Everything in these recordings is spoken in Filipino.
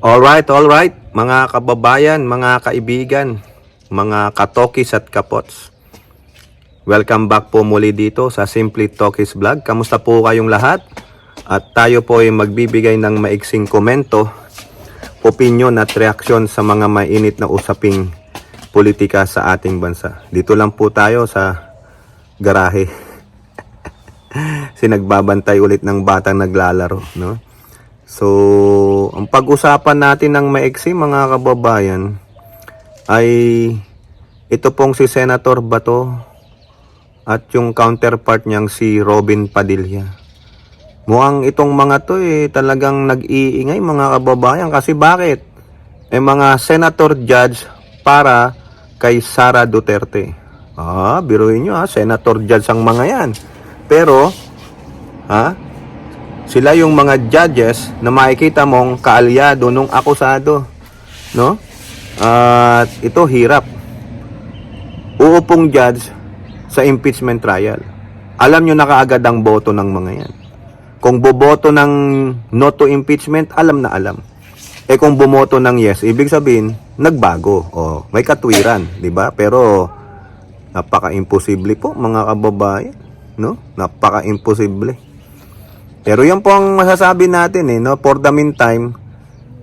Alright, mga kababayan, mga kaibigan, mga katokis at kapots. Welcome back po muli dito sa Simply Tokis Vlog. Kamusta po kayong lahat? At tayo po ay magbibigay ng maiksing komento, opinion at reaksyon sa mga mainit na usaping politika sa ating bansa. Dito lang po tayo sa garahe. Sinagbabantay ulit ng batang naglalaro, no? So, ang pag-usapan natin ng maiksi mga kababayan ay ito pong si Senator Bato at yung counterpart niyang si Robin Padilla. Mukhang itong mga to talagang nag-iingay mga kababayan kasi bakit? Mga senator judge para kay Sara Duterte. Biruin nyo senator judge ang mga yan. Pero, sila yung mga judges na makikita mong kaalyado nung akusado, no? At ito hirap. Uupong judge sa impeachment trial. Alam nyo na kaagad ang boto ng mga yan. Kung boboto ng no to impeachment, alam na alam. Kung bumoto ng yes, ibig sabihin nagbago. May katwiran, di ba? Pero napaka-imposible po mga kababayan, no? Napaka-imposible. Pero yan po ang masasabi natin no? For the meantime,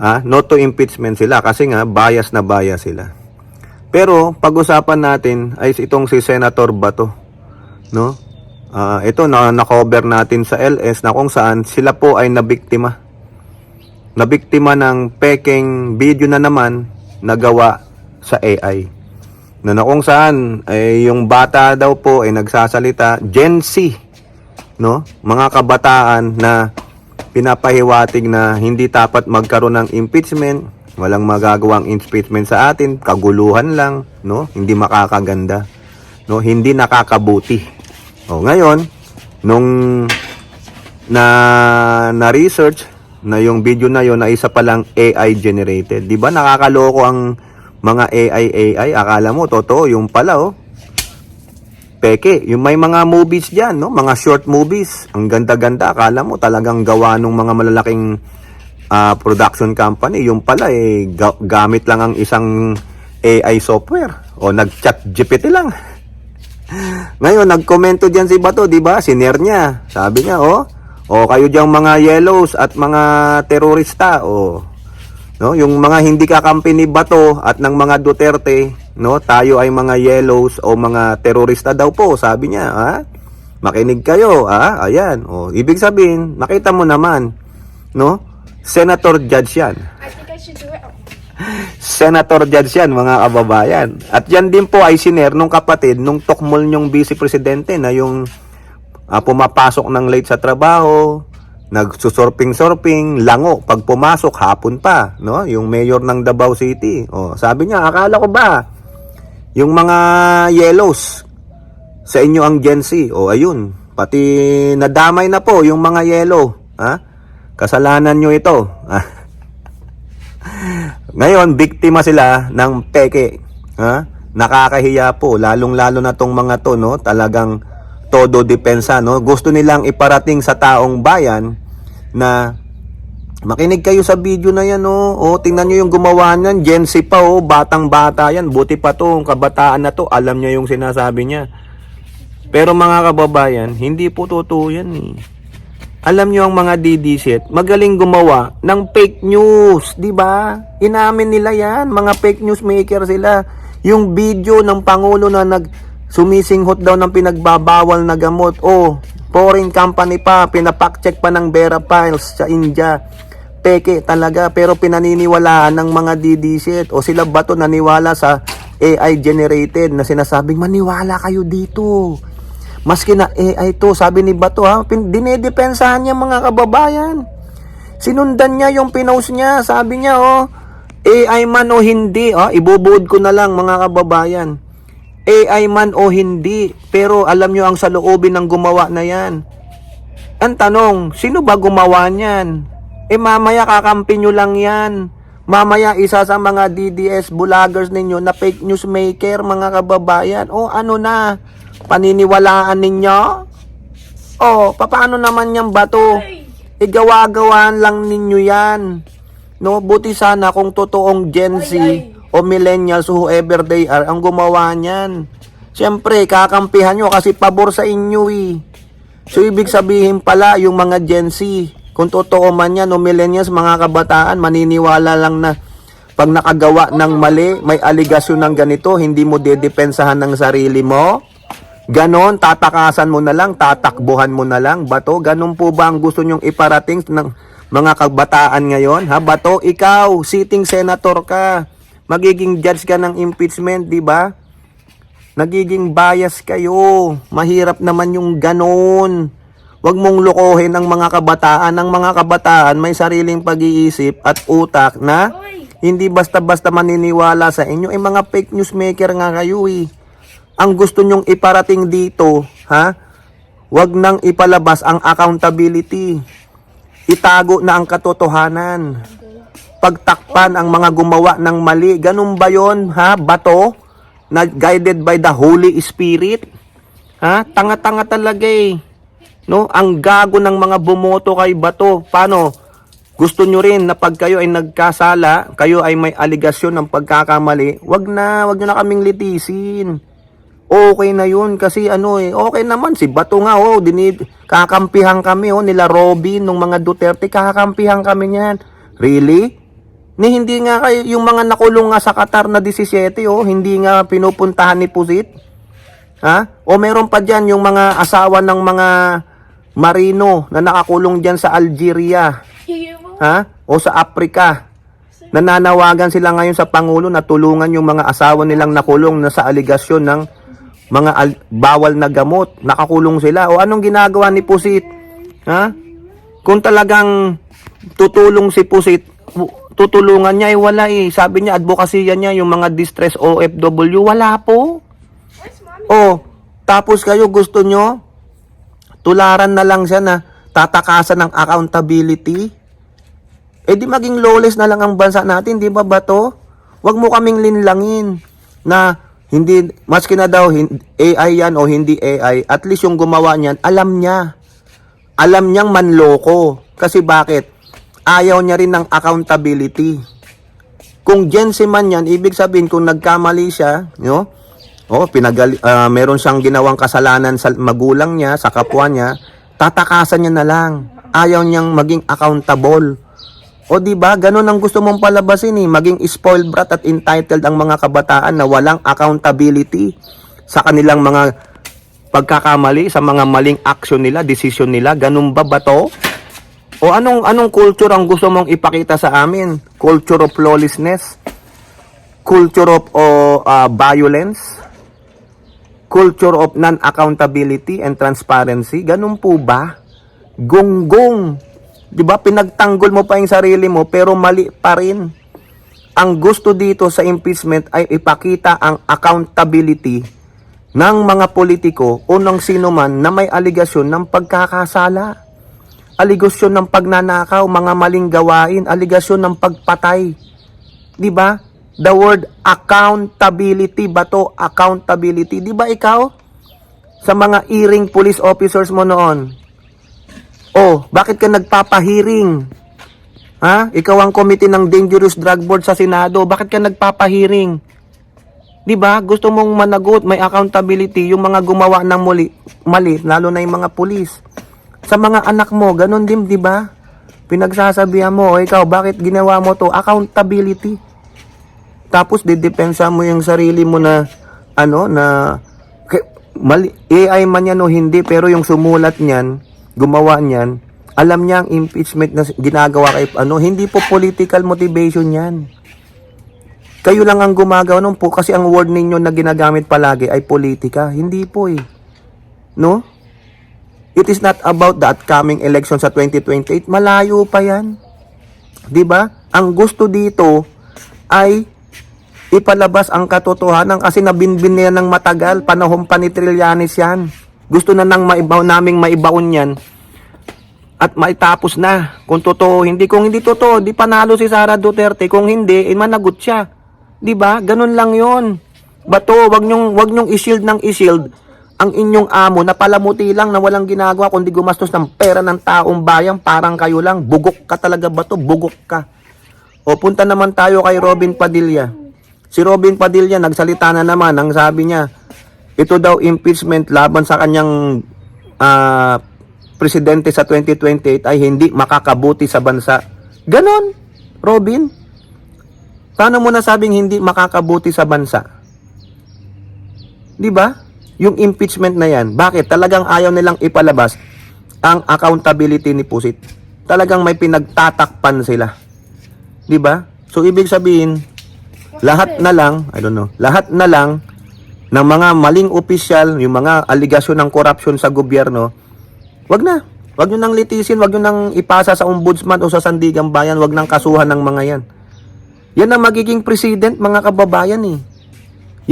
no to impeachment sila kasi nga bias na bias sila. Pero pag-usapan natin ay itong si Senator Bato, no? Ito na-cover natin sa LS na kung saan sila po ay nabiktima. Nabiktima ng peking video na naman nagawa sa AI. Na kung saan ay yung bata daw po ay nagsasalita Gen Z, no? Mga kabataan na pinapahiwatig na hindi dapat magkaroon ng impeachment, walang magagawang impeachment sa atin, kaguluhan lang, no? Hindi makakaganda, no? Hindi nakakabuti. Ngayon, nung na-research na yung video na yon na isa palang AI generated. 'Di ba nakakaloko ang mga AI? Akala mo totoo, yung pala peke. Yung may mga movies diyan, no? Mga short movies. Ang ganda-ganda. Akala mo talagang gawa ng mga malalaking production company. Yung pala gamit lang ang isang AI software o nag-chat GPT lang. Ngayon nagkomento diyan si Bato, 'di ba? Siner niya. Sabi niya, kayo diyang mga yellows at mga terorista, no? Yung mga hindi kakampi ni Bato at ng mga Duterte, no? Tayo ay mga yellows o mga terorista daw po, sabi niya, Makinig kayo, Ayan, ibig sabihin, makita mo naman, no? Senator judge yan. I think I should do it. Senator judge yan, mga kababayan. At yan din po ay siner nung kapatid, nung tukmol nyong vice presidente na yung pumapasok ng late sa trabaho, nagsusurping-surping, lango, pag pumasok, hapon pa, no? Yung mayor ng Davao City. Sabi niya, akala ko ba, yung mga yellows, sa inyo ang Gen Z. Ayun, pati nadamay na po yung mga yellow. Kasalanan nyo ito. Ngayon, biktima sila ng peke. Nakakahiya po, lalong-lalo na tong mga to, no? Talagang todo depensa, no? Gusto nilang iparating sa taong bayan na makinig kayo sa video na yan, tingnan nyo yung gumawa niyan, Gen Z pa, batang-bata yan, buti pa to, kabataan na to, alam niya yung sinasabi niya. Pero mga kababayan, hindi po totoo yan Alam nyo ang mga DDZ, magaling gumawa ng fake news, di ba? Inamin nila yan, mga fake news maker sila. Yung video ng Pangulo na sumisinghot daw ng pinagbabawal na gamot. Foreign company pa, pinapack-check pa ng Vera Files sa India. Peke talaga, pero pinaniniwalaan ng mga DDZ. Sila ba to naniwala sa AI generated na sinasabing maniwala kayo dito. Maski na AI to, sabi ni Bato dinedepensahan niya mga kababayan. Sinundan niya yung pinost niya, sabi niya AI man o hindi, ibubuod ko na lang mga kababayan. AI man o hindi, pero alam nyo ang saloobin ng gumawa na yan. Ang tanong, sino ba gumawa niyan? Mamaya kakampi nyo lang yan. Mamaya isa sa mga DDS vloggers ninyo na fake news maker mga kababayan. Ano na? Paniniwalaan ninyo? Paano naman yung Bato? Igawa-gawaan lang ninyo yan. No, buti sana kung totoong Gen Z o millennials, whoever they are, ang gumawa niyan. Siyempre, kakampihan nyo kasi pabor sa inyo eh. So, ibig sabihin pala, yung mga Gen Z, kung totoo man yan, o millennials, mga kabataan, maniniwala lang na pag nakagawa ng mali, may aligasyon ng ganito, hindi mo dedepensahan ng sarili mo. Ganon, tatakasan mo na lang, tatakbuhan mo na lang. Bato, ganon po ba ang gusto nyong iparating ng mga kabataan ngayon? Ha, Bato, ikaw, sitting senator ka, magiging judge ka ng impeachment, di ba? Nagiging bias kayo. Mahirap naman yung ganon. Huwag mong lokohin ang mga kabataan. Ang mga kabataan may sariling pag-iisip at utak na hindi basta-basta maniniwala sa inyo. Mga fake news maker nga kayo eh. Ang gusto nyong iparating dito, ha? Huwag nang ipalabas ang accountability. Itago na ang katotohanan. Pagtakpan ang mga gumawa ng mali. Ganun ba yon, ha? Bato? Na guided by the Holy Spirit? Ha? Tanga-tanga talaga eh. No? Ang gago ng mga bumoto kay Bato. Paano? Gusto nyo rin na pag kayo ay nagkasala, kayo ay may aligasyon ng pagkakamali, wag nyo na kaming litisin. Okay na yun kasi okay naman si Bato nga kakampihan kami nila Robin nung mga Duterte, kakampihan kami niyan. Really? Hindi nga kayo yung mga nakulong nga sa Qatar na 17 hindi nga pinupuntahan ni Pusit? Ha? O meron pa diyan yung mga asawa ng mga Marino na nakakulong diyan sa Algeria. Ha? O sa Africa. Nananawagan sila ngayon sa Pangulo na tulungan yung mga asawa nilang nakulong na sa aligasyon ng mga bawal na gamot. Nakakulong sila. O anong ginagawa ni Pusit? Ha? Kung talagang tutulong si Pusit, tutulungan niya wala eh. Sabi niya, advokasya niya yung mga distress OFW. Wala po. Tapos kayo gusto nyo, tularan na lang siya na tatakasan ng accountability. Di maging lawless na lang ang bansa natin, di ba Bato? Huwag mo kaming linlangin na hindi, maski na daw AI yan o hindi AI, at least yung gumawa niyan, alam niya. Alam niyang manloko. Kasi bakit? Ayaw niya rin ng accountability. Kung Gen Z man yan, ibig sabihin kung nagkamali siya, meron siyang ginawang kasalanan sa magulang niya, sa kapwa niya, tatakasan niya na lang. Ayaw niyang maging accountable. Di ba? Ganun ang gusto mong palabasin eh. Maging spoiled brat at entitled ang mga kabataan na walang accountability sa kanilang mga pagkakamali, sa mga maling action nila, decision nila. Ganun ba to? O anong culture ang gusto mong ipakita sa amin? Culture of lawlessness? Culture of violence? Culture of non-accountability and transparency? Ganun po ba? Gonggong. Di ba, pinagtanggol mo pa yung sarili mo pero mali pa rin. Ang gusto dito sa impeachment ay ipakita ang accountability ng mga politiko o ng sino man na may aligasyon ng pagkakasala. Aligasyon ng pagnanakaw, mga maling gawain, aligasyon ng pagpatay. Di ba? The word accountability ba to? Accountability. Di ba ikaw? Sa mga iring police officers mo noon, bakit ka nagpapahiring? Ha? Ikaw ang committee ng Dangerous Drug Board sa Senado. Bakit ka nagpapahiring? Di ba? Gusto mong managot, may accountability yung mga gumawa ng mali, lalo na yung mga pulis. Sa mga anak mo, ganun din, di ba? Pinagsasabihan mo, ikaw, bakit ginawa mo to? Accountability. Tapos, didepensa mo yung sarili mo na, mali, AI man yan o hindi, pero yung sumulat niyan, gumawa niyan, alam niya ang impeachment na ginagawa kay hindi po political motivation yan. Kayo lang ang gumagawa nun po kasi ang word ninyo na ginagamit palagi ay politika. Hindi po eh. No? It is not about the upcoming election sa 2028. Malayo pa yan. 'Di ba? Ang gusto dito ay ipalabas ang katotohanan kasi nabinbin niya ng matagal, panahon pa ni Trillanes yan. Gusto na naming maibaon yan at maitapos na. Kung totoo, kung hindi totoo, di panalo si Sara Duterte. Kung hindi, managot siya. Di ba? Ganun lang yon. Bato, wag nyong i-shield ng i-shield ang inyong amo na palamuti lang na walang ginagawa kundi gumastos ng pera ng taong bayan. Parang kayo lang. Bugok ka talaga, Bato. Bugok ka. O punta naman tayo kay Robin Padilla. Si Robin Padilla nagsalita na naman, ang sabi niya, ito daw impeachment laban sa kanyang presidente sa 2028 ay hindi makakabuti sa bansa. Ganon, Robin. Paano mo nasabing hindi makakabuti sa bansa? 'Di ba? Yung impeachment na yan, bakit? Talagang ayaw nilang ipalabas ang accountability ni Pusit. Talagang may pinagtatakpan sila. 'Di ba? So ibig sabihin, lahat na lang ng mga maling opisyal, yung mga aligasyon ng corruption sa gobyerno, wag na. Wag nyo nang litisin, wag nyo nang ipasa sa ombudsman o sa sandigang bayan, wag nang kasuhan ng mga yan. Yan ang magiging president, mga kababayan eh.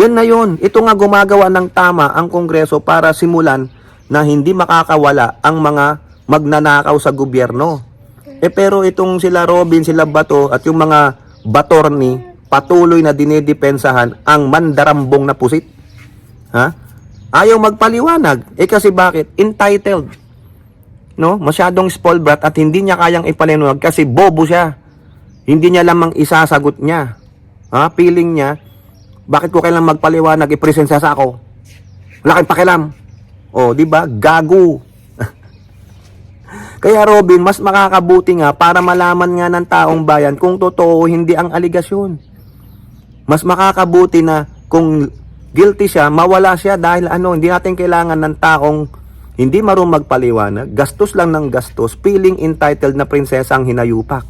Yan na yun. Ito nga gumagawa ng tama ang Kongreso para simulan na hindi makakawala ang mga magnanakaw sa gobyerno. Pero itong sila Robin, sila Bato at yung mga Batorni, patuloy na dinidepensahan ang mandarambong na Pusit. Ha? Ayaw magpaliwanag. Kasi bakit? Entitled. No? Masyadong spoiled brat at hindi niya kayang ipaliwanag kasi bobo siya. Hindi niya lamang isasagot niya. Ha? Feeling niya, bakit ko kailangan magpaliwanag? I-presensya sa ako. Wala kang pakialam. O, di ba? Gago. Kaya Robin, mas makakabuti nga para malaman nga ng taong bayan kung totoo hindi ang aligasyon. Mas makakabuti na kung guilty siya, mawala siya dahil hindi natin kailangan ng taong hindi marunong magpaliwanag, gastos lang ng gastos, feeling entitled na prinsesa ang hinayupak.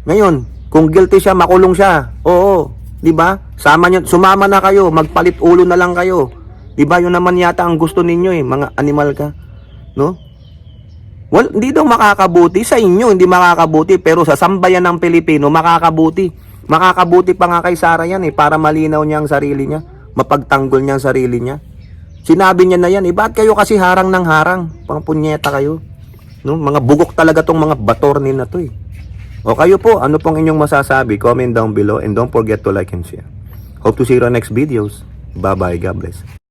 Ngayon, kung guilty siya, makulong siya. Oo, 'di ba? Sumama na kayo, magpalit ulo na lang kayo. 'Di ba? Yun naman yata ang gusto ninyo mga animal ka, no? Well, hindi daw makakabuti sa inyo, hindi makakabuti, pero sa sambayan ng Pilipino makakabuti. Makakabuti pa nga kay Sara yan para malinaw niya ang sarili niya, mapagtanggol niya ang sarili niya. Sinabi niya na yan, ba't kayo kasi harang ng harang? Pangpunyeta kayo. No? Mga bugok talaga tong mga Batorni na to O kayo po, ano pong inyong masasabi? Comment down below and don't forget to like and share. Hope to see you on next videos. Bye-bye. God bless.